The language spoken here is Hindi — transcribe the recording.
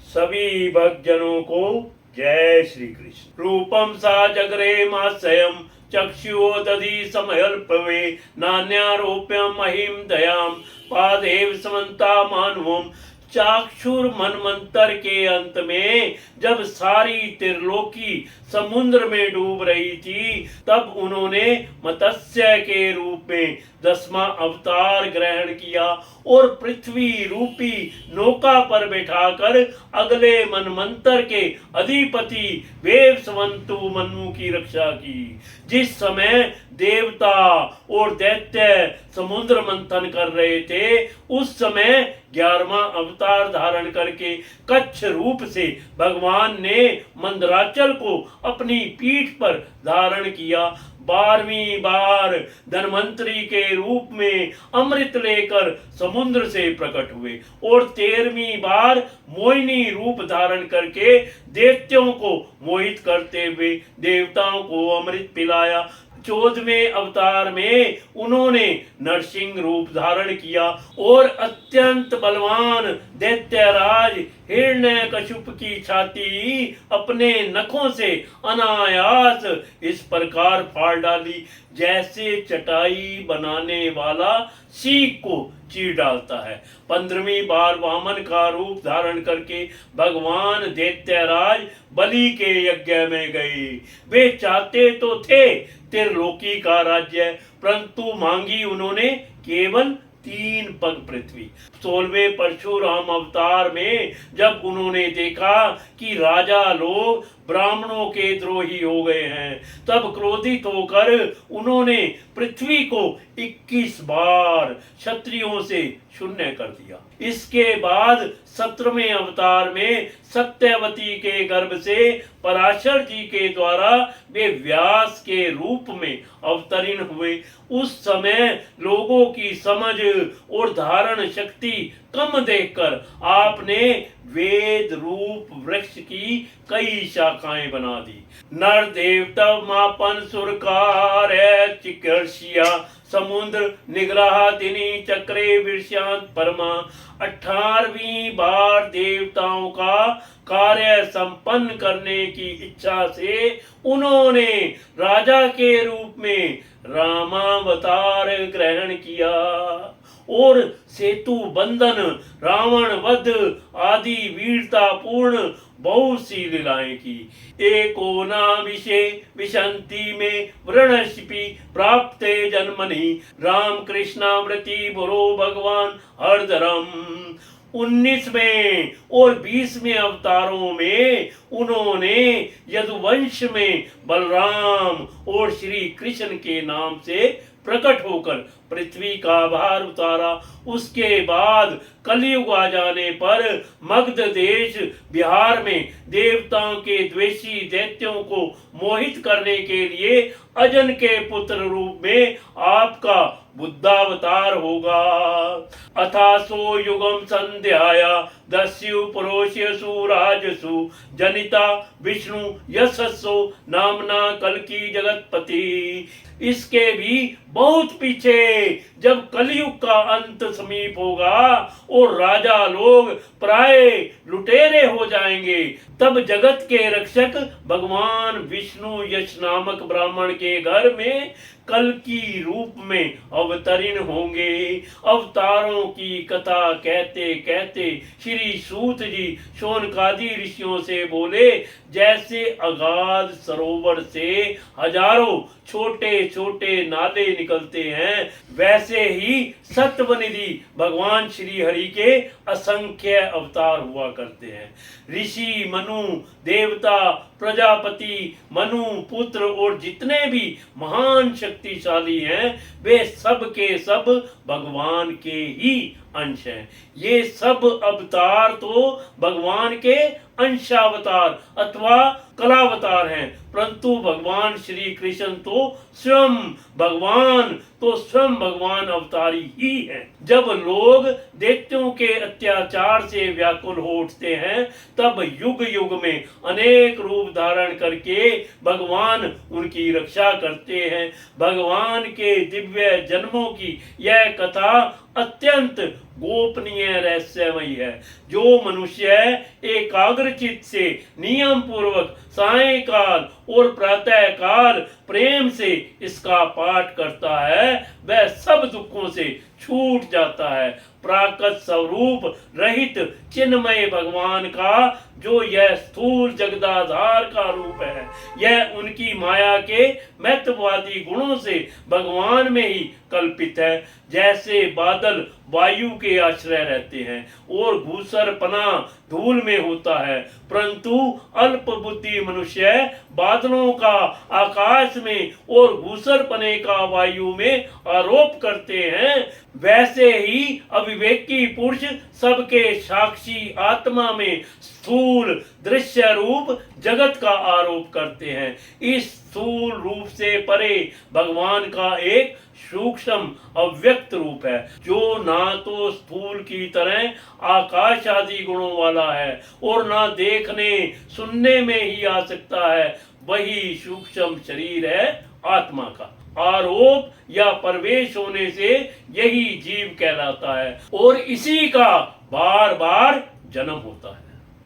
सभी भक्तजनों को जय श्री कृष्ण। रूपम सा जगरे मास्यम चक्षुओ दधि समयल्पवे नान्यारोप्यम महिम दयाम पादेव समन्ता मानवम। चाक्षुर मनमंतर के अंत में जब सारी त्रिलोकी समुद्र में डूब रही थी, तब उन्होंने मत्स्य के रूप में 10वां अवतार ग्रहण किया और पृथ्वी रूपी नौका पर बैठाकर अगले मनमंतर के अधिपति वेवस्वंतु मनु की रक्षा की। जिस समय देवता और दैत्य समुद्र मंथन कर रहे थे, उस समय 11वां अवतार धारण करके कच्छ रूप से भगवान ने मंदराचल को अपनी पीठ पर धारण किया। 12वीं बार धन्वंतरी के रूप में अमृत लेकर समुद्र से प्रकट हुए और 13वीं बार मोहिनी रूप धारण करके दैत्यों को मोहित करते हुए देवताओं को अमृत पिलाया। 14वें अवतार में उन्होंने नरसिंह रूप धारण किया और अत्यंत बलवान दैत्यराज हिरण्यकशिप की छाती अपने नखों से अनायास इस प्रकार फाड़ डाली, जैसे चटाई बनाने वाला सीख को चीर डालता है। 15वीं बार वामन का रूप धारण करके भगवान दैत्यराज बलि के यज्ञ में गए। वे चाहते तो थे त्रिलोकी का राज्य, परंतु मांगी उन्होंने केवल 3 पग पृथ्वी। 16वें परशुराम अवतार में जब उन्होंने देखा कि राजा लोग ब्राह्मणों के द्रोही हो गए हैं, तब क्रोधित होकर उन्होंने पृथ्वी को 21 बार क्षत्रियों से शून्य कर दिया। इसके बाद 17वें अवतार में सत्यवती के गर्भ से पराशर जी के द्वारा वे व्यास के रूप में अवतरीण हुए। उस समय लोगों की समझ और धारण शक्ति कम देखकर आपने वेद रूप वृक्ष की कई शाखाएं बना दी। नर देवता मापन सुरकार चिकित्सिया समुद्र निग्रह दिनी चक्रे विषयांत परमा। 18वीं बार देवताओं का कार्य संपन्न करने की इच्छा से उन्होंने राजा के रूप में रामावतार ग्रहण किया और सेतु बंधन, रावण वध आदि वीरतापूर्ण बहुत सी लीलाएं की। एको नाभिषे विशंति में वृणशिपि प्राप्ते जन्मनि राम कृष्णामृति बुरो भगवान हरदरम। 19वें और 20वें अवतारों में उन्होंने यदुवंश में बलराम और श्री कृष्ण के नाम से प्रकट होकर पृथ्वी का भार उतारा। उसके बाद कलयुग आ जाने पर मगध देश बिहार में देवताओं के द्वेषी दैत्यों को मोहित करने के लिए अजन के पुत्र रूप में आपका बुद्धावतार होगा। अथासो युगम संध्याया दस्यु पुरोष्यसु राजसु जनिता विष्णु यशस्सो नामना कल्कि जगतपति। इसके भी बहुत पीछे जब कलयुग का अंत समीप होगा और राजा लोग प्राय लुटेरे हो जाएंगे, तब जगत के रक्षक भगवान विष्णु यश नामक ब्राह्मण के घर में कल्कि रूप में अवतरीण होंगे। अवतारों की कथा कहते कहते श्री सूत जी शौनकादि ऋषियों से बोले, जैसे अगाध सरोवर से हजारों छोटे छोटे नाले निकलते हैं, वैसे ही सत्वनिधि भगवान श्री हरि के असंख्य अवतार हुआ करते हैं। ऋषि मनु, देवता, प्रजापति, मनु पुत्र और जितने भी महान शक्तिशाली हैं, वे सब के सब भगवान के ही अंश हैं। ये सब अवतार तो भगवान के अंशावतार अथवा कलावतार हैं, परंतु भगवान श्री कृष्ण तो स्वयं भगवान अवतारी ही हैं। जब लोग दैत्यों के अत्याचार से व्याकुल हो उठते हैं, तब युग युग में अनेक रूप धारण करके भगवान उनकी रक्षा करते हैं। भगवान के दिव्य जन्मों की यह कथा अत्यंत गोपनीय रहस्यमय है। जो मनुष्य एकाग्रचित से नियम पूर्वक सायंकाल और प्रातः काल प्रेम से इसका पाठ करता है वह सब दुखों से छूट जाता है। प्राकृत स्वरूप रहित चिन्मय भगवान का जो यह स्थूल जगदाधार का रूप है, यह उनकी माया के महत्ववादी गुणों से भगवान में ही कल्पित है। जैसे बादल वायु के आश्रय रहते हैं और भूसरपना धूल में होता है, परंतु अल्प बुद्धि मनुष्य बादलों का आकाश में और भूसरपने का वायु में आरोप करते हैं, वैसे ही अविवेकी पुरुष सबके साक्षी आत्मा में स्थूल दृश्य रूप जगत का आरोप करते हैं। इस स्थूल रूप से परे भगवान का एक सूक्ष्म अव्यक्त रूप है, जो ना तो स्थूल की तरह आकाश आदि गुणों वाला है और ना देखने सुनने में ही आ सकता है। वही सूक्ष्म शरीर है आत्मा का। आरोप या प्रवेश होने से यही जीव कहलाता है और इसी का बार बार जन्म होता है।